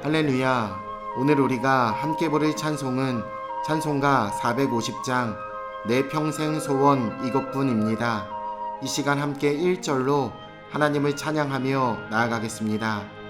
할렐루야. 오늘 우리가 함께 부를 찬송은 찬송가 450장 내 평생 소원 이것뿐입니다. 이 시간 함께 1절로 하나님을 찬양하며 나아가겠습니다.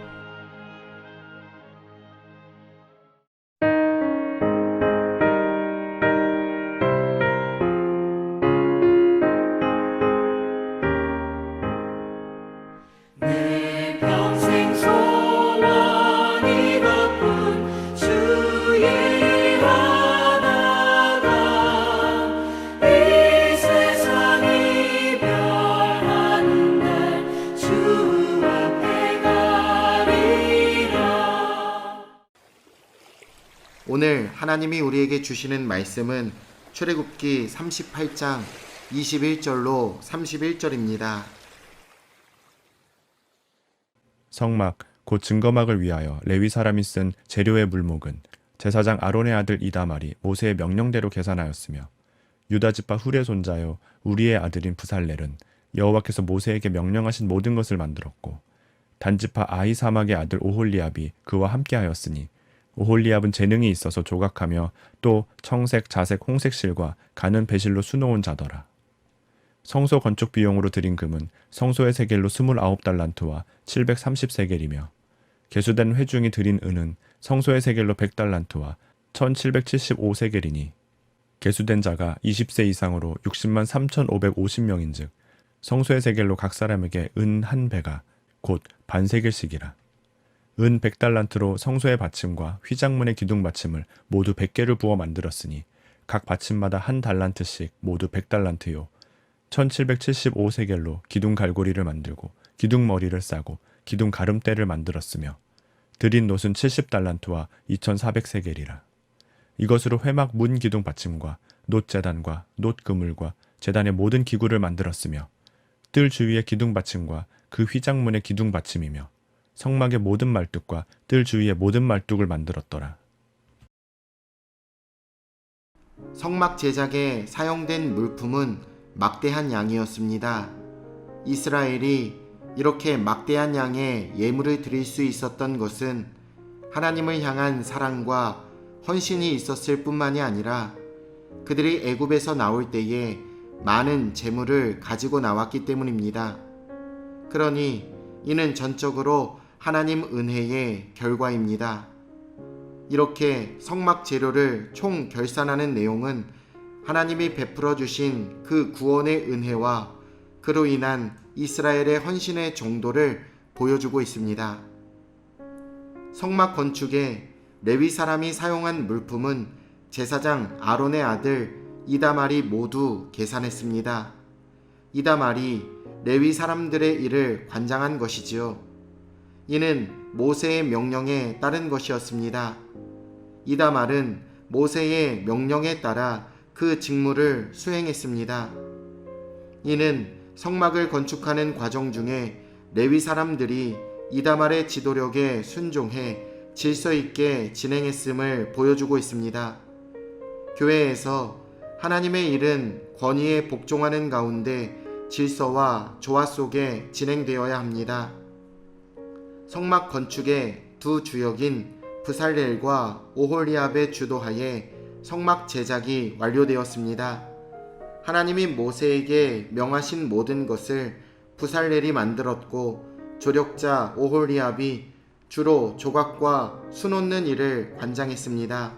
오늘 하나님이 우리에게 주시는 말씀은 출애굽기 38장 21절로 31절입니다. 성막 곧 증거막을 위하여 레위 사람이 쓴 재료의 물목은 제사장 아론의 아들 이다말이 모세의 명령대로 계산하였으며 유다 지파 훌의 손자요 우리의 아들인 부살렐은 여호와께서 모세에게 명령하신 모든 것을 만들었고 단지파 아히사막의 아들 오홀리압이 그와 함께하였으니 오홀리압은 재능이 있어서 조각하며 또 청색, 자색, 홍색 실과 가는 배실로 수놓은 자더라. 성소 건축 비용으로 들인 금은 성소의 세겔로 29달란트와 730세겔이며 계수된 회중이 들인 은은 성소의 세겔로 100달란트와 1775세겔이니 계수된 자가 20세 이상으로 60만 3550명인즉 성소의 세겔로 각 사람에게 은 한 배가 곧 반세겔씩이라. 은 100달란트로 성소의 받침과 휘장문의 기둥 받침을 모두 100개를 부어 만들었으니 각 받침마다 한 달란트씩 모두 100달란트요 1775세겔로 기둥 갈고리를 만들고 기둥 머리를 싸고 기둥 가름대를 만들었으며 들인 놋은 70달란트와 2400세겔이라. 이것으로 회막 문 기둥 받침과 놋 제단과 놋 그물과 제단의 모든 기구를 만들었으며 뜰 주위의 기둥 받침과 그 휘장문의 기둥 받침이며 성막의 모든 말뚝과 뜰 주위의 모든 말뚝을 만들었더라. 성막 제작에 사용된 물품은 막대한 양이었습니다. 이스라엘이 이렇게 막대한 양의 예물을 드릴 수 있었던 것은 하나님을 향한 사랑과 헌신이 있었을 뿐만이 아니라 그들이 애굽에서 나올 때에 많은 재물을 가지고 나왔기 때문입니다. 그러니 이는 전적으로 하나님 은혜의 결과입니다. 이렇게 성막 재료를 총 결산하는 내용은 하나님이 베풀어 주신 그 구원의 은혜와 그로 인한 이스라엘의 헌신의 정도를 보여주고 있습니다. 성막 건축에 레위 사람이 사용한 물품은 제사장 아론의 아들 이다말이 모두 계산했습니다. 이다말이 레위 사람들의 일을 관장한 것이지요. 이는 모세의 명령에 따른 것이었습니다. 이다말은 모세의 명령에 따라 그 직무를 수행했습니다. 이는 성막을 건축하는 과정 중에 레위 사람들이 이다말의 지도력에 순종해 질서 있게 진행했음을 보여주고 있습니다. 교회에서 하나님의 일은 권위에 복종하는 가운데 질서와 조화 속에 진행되어야 합니다. 성막 건축의 두 주역인 부살렐과 오홀리압의 주도하에 성막 제작이 완료되었습니다. 하나님이 모세에게 명하신 모든 것을 부살렐이 만들었고 조력자 오홀리압이 주로 조각과 수놓는 일을 관장했습니다.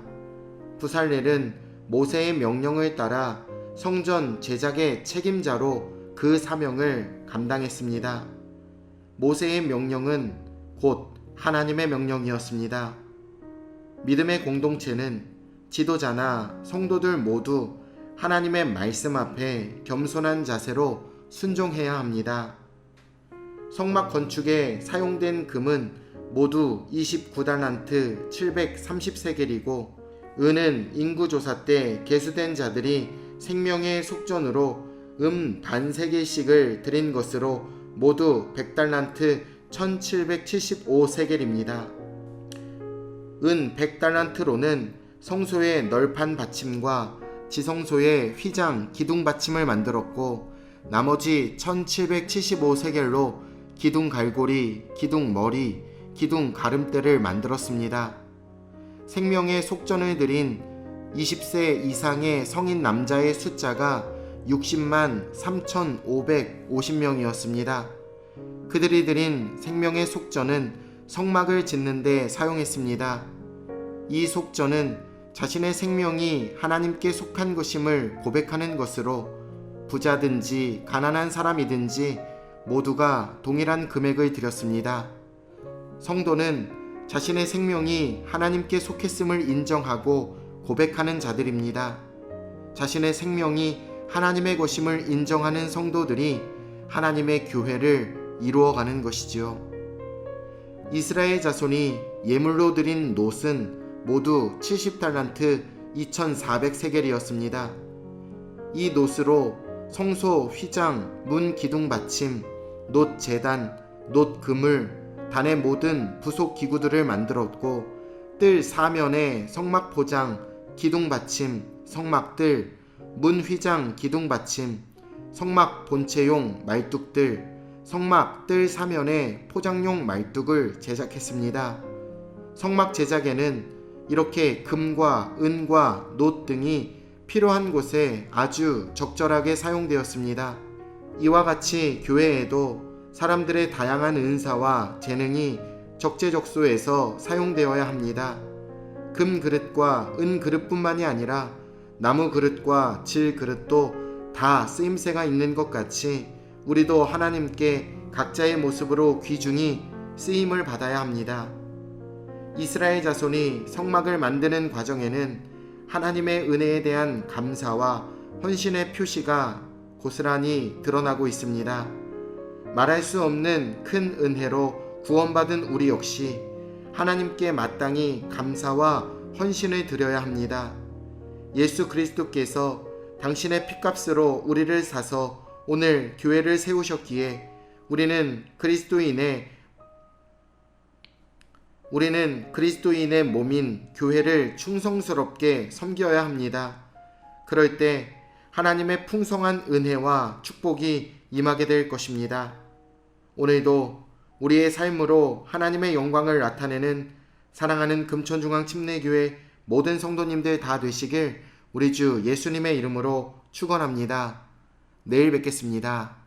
부살렐은 모세의 명령을 따라 성전 제작의 책임자로 그 사명을 감당했습니다. 모세의 명령은 곧 하나님의 명령이었습니다. 믿음의 공동체는 지도자나 성도들 모두 하나님의 말씀 앞에 겸손한 자세로 순종해야 합니다. 성막 건축에 사용된 금은 모두 29달란트 730세겔이고 은은 인구조사 때 계수된 자들이 생명의 속전으로 반세겔씩을 드린 것으로 모두 100달란트 1775세겔입니다. 은 100달란트로는 성소의 널판 받침과 지성소의 휘장 기둥 받침을 만들었고 나머지 1775세겔로 기둥 갈고리, 기둥 머리, 기둥 가름대를 만들었습니다. 생명의 속전을 드린 20세 이상의 성인 남자의 숫자가 60만 3,550명이었습니다. 그들이 드린 생명의 속전은 성막을 짓는 데 사용했습니다. 이 속전은 자신의 생명이 하나님께 속한 것임을 고백하는 것으로 부자든지 가난한 사람이든지 모두가 동일한 금액을 드렸습니다. 성도는 자신의 생명이 하나님께 속했음을 인정하고 고백하는 자들입니다. 자신의 생명이 하나님의 것임을 인정하는 성도들이 하나님의 교회를 이루어가는 것이지요. 이스라엘 자손이 예물로 드린 놋은 모두 70달란트 2,400세겔이었습니다. 이 놋으로 성소, 휘장, 문 기둥 받침, 놋 제단, 놋 그물, 단의 모든 부속 기구들을 만들었고 뜰 사면에 성막 포장, 기둥 받침, 성막들, 문 휘장 기둥 받침, 성막 본체용 말뚝들, 성막 뜰 사면에 포장용 말뚝을 제작했습니다. 성막 제작에는 이렇게 금과 은과 놋 등이 필요한 곳에 아주 적절하게 사용되었습니다. 이와 같이 교회에도 사람들의 다양한 은사와 재능이 적재적소에서 사용되어야 합니다. 금 그릇과 은 그릇뿐만이 아니라 나무 그릇과 질 그릇도 다 쓰임새가 있는 것 같이 우리도 하나님께 각자의 모습으로 귀중히 쓰임을 받아야 합니다. 이스라엘 자손이 성막을 만드는 과정에는 하나님의 은혜에 대한 감사와 헌신의 표시가 고스란히 드러나고 있습니다. 말할 수 없는 큰 은혜로 구원받은 우리 역시 하나님께 마땅히 감사와 헌신을 드려야 합니다. 예수 그리스도께서 당신의 피값으로 우리를 사서 오늘 교회를 세우셨기에 우리는 그리스도인의 몸인 교회를 충성스럽게 섬겨야 합니다. 그럴 때 하나님의 풍성한 은혜와 축복이 임하게 될 것입니다. 오늘도 우리의 삶으로 하나님의 영광을 나타내는 사랑하는 금천중앙침례교회 모든 성도님들 다 되시길 우리 주 예수님의 이름으로 축원합니다. 내일 뵙겠습니다.